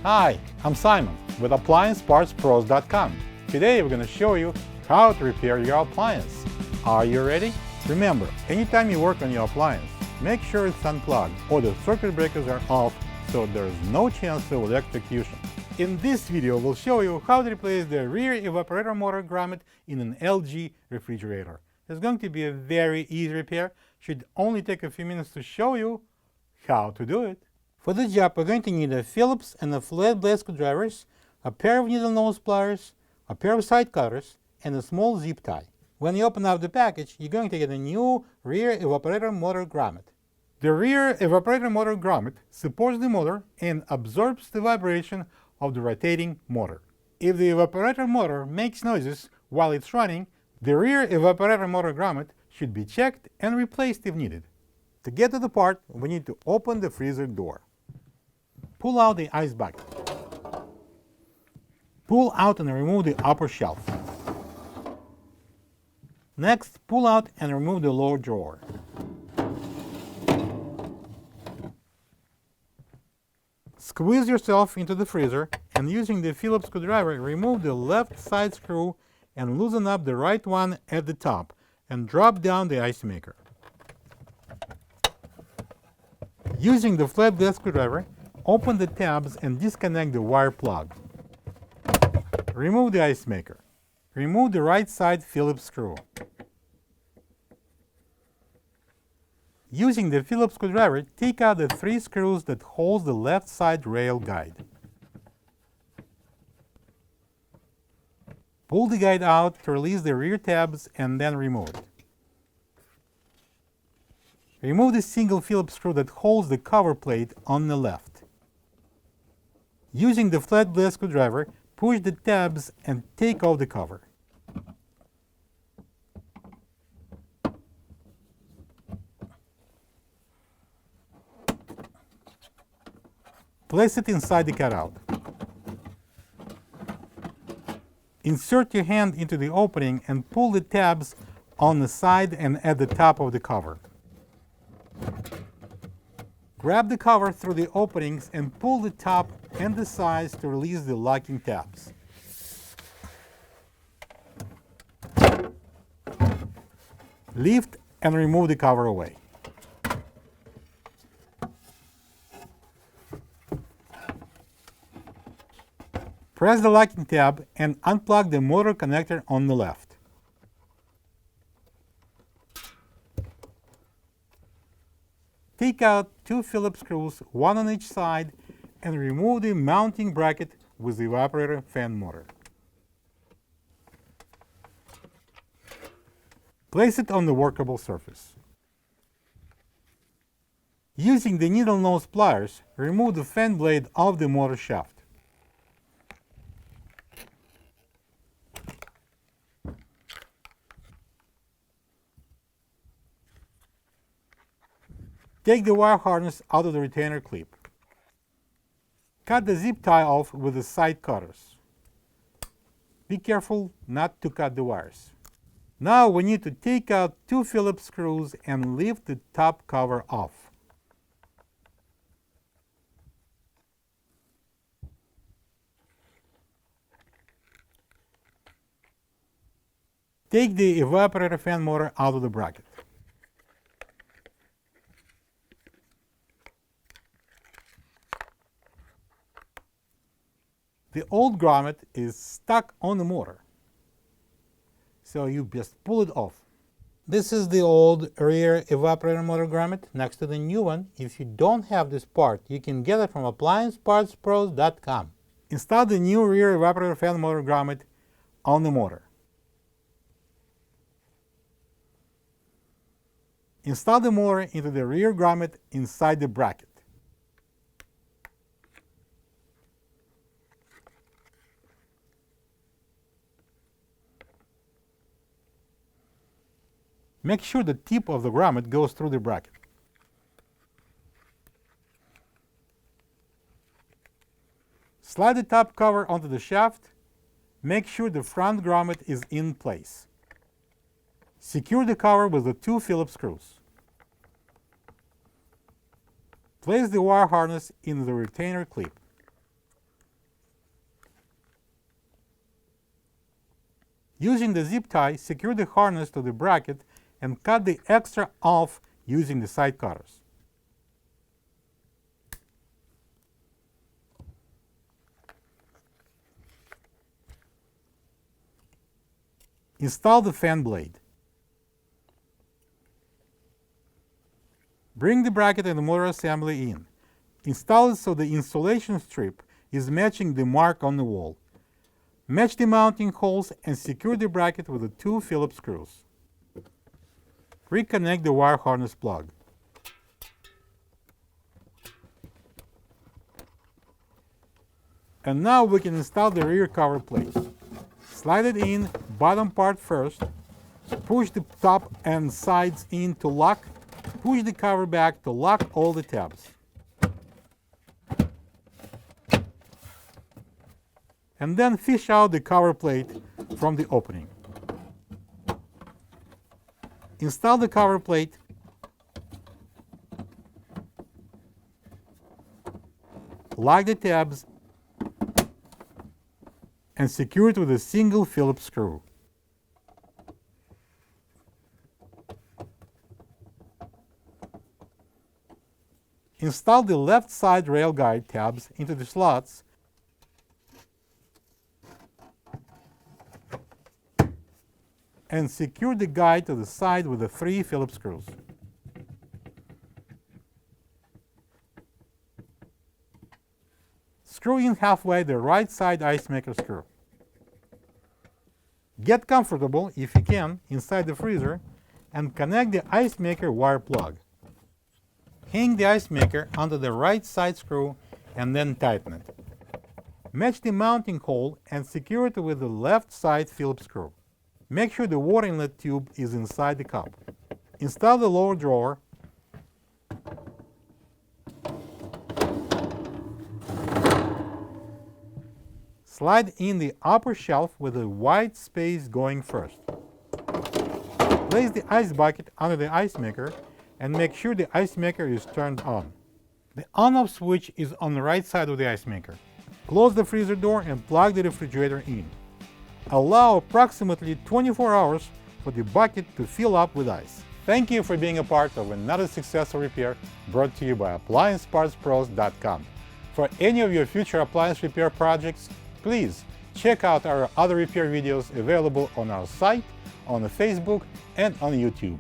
Hi, I'm Simon with AppliancePartsPros.com. Today we're going to show you how to repair your appliance. Are you ready? Remember, anytime you work on your appliance, make sure it's unplugged or the circuit breakers are off so there is no chance of electrocution. In this video, we'll show you how to replace the rear evaporator motor grommet in an LG refrigerator. It's going to be a very easy repair. Should only take a few minutes to show you how to do it. For the job, we're going to need a Phillips and a flat blade screwdrivers, a pair of needle nose pliers, a pair of side cutters, and a small zip tie. When you open up the package, you're going to get a new rear evaporator motor grommet. The rear evaporator motor grommet supports the motor and absorbs the vibration of the rotating motor. If the evaporator motor makes noises while it's running, the rear evaporator motor grommet should be checked and replaced if needed. To get to the part, we need to open the freezer door. Pull out the ice bucket. Pull out and remove the upper shelf. Next, pull out and remove the lower drawer. Squeeze yourself into the freezer and using the Phillips screwdriver, remove the left side screw and loosen up the right one at the top and drop down the icemaker. Using the flat blade screwdriver, open the tabs and disconnect the wire plug. Remove the icemaker. Remove the right side Phillips screw. Using the Phillips screwdriver, take out the 3 screws that hold the left side rail guide. Pull the guide out to release the rear tabs and then remove it. Remove the single Phillips screw that holds the cover plate on the left. Using the flat blade screwdriver, push the tabs and take off the cover. Place it inside the cutout. Insert your hand into the opening and pull the tabs on the side and at the top of the cover. Grab the cover through the openings and pull the top and the sides to release the locking tabs. Lift and remove the cover away. Press the locking tab and unplug the motor connector on the left. Take out 2 Phillips screws, one on each side, and remove the mounting bracket with the evaporator fan motor. Place it on the workable surface. Using the needle nose pliers, remove the fan blade off the motor shaft. Take the wire harness out of the retainer clip. Cut the zip tie off with the side cutters. Be careful not to cut the wires. Now we need to take out 2 Phillips screws and lift the top cover off. Take the evaporator fan motor out of the bracket. The old grommet is stuck on the motor, so you just pull it off. This is the old rear evaporator motor grommet next to the new one. If you don't have this part, you can get it from AppliancePartsPros.com. Install the new rear evaporator fan motor grommet on the motor. Install the motor into the rear grommet inside the bracket. Make sure the tip of the grommet goes through the bracket. Slide the top cover onto the shaft. Make sure the front grommet is in place. Secure the cover with the 2 Phillips screws. Place the wire harness in the retainer clip. Using the zip tie, secure the harness to the bracket and cut the extra off using the side cutters. Install the fan blade. Bring the bracket and the motor assembly in. Install it so the insulation strip is matching the mark on the wall. Match the mounting holes and secure the bracket with the 2 Phillips screws. Reconnect the wire harness plug. And now we can install the rear cover plate. Slide it in, bottom part first, push the top and sides in to lock, push the cover back to lock all the tabs. And then fish out the cover plate from the opening. Install the cover plate, lock the tabs, and secure it with a single Phillips screw. Install the left side rail guide tabs into the slots and secure the guide to the side with the 3 Phillips screws. Screw in halfway the right side icemaker screw. Get comfortable, if you can, inside the freezer and connect the icemaker wire plug. Hang the icemaker onto the right side screw and then tighten it. Match the mounting hole and secure it with the left side Phillips screw. Make sure the water inlet tube is inside the cup. Install the lower drawer. Slide in the upper shelf with a wide space going first. Place the ice bucket under the ice maker and make sure the ice maker is turned on. The on-off switch is on the right side of the ice maker. Close the freezer door and plug the refrigerator in. Allow approximately 24 hours for the bucket to fill up with ice. Thank you for being a part of another successful repair brought to you by AppliancePartsPros.com. For any of your future appliance repair projects, please check out our other repair videos available on our site, on Facebook, and on YouTube.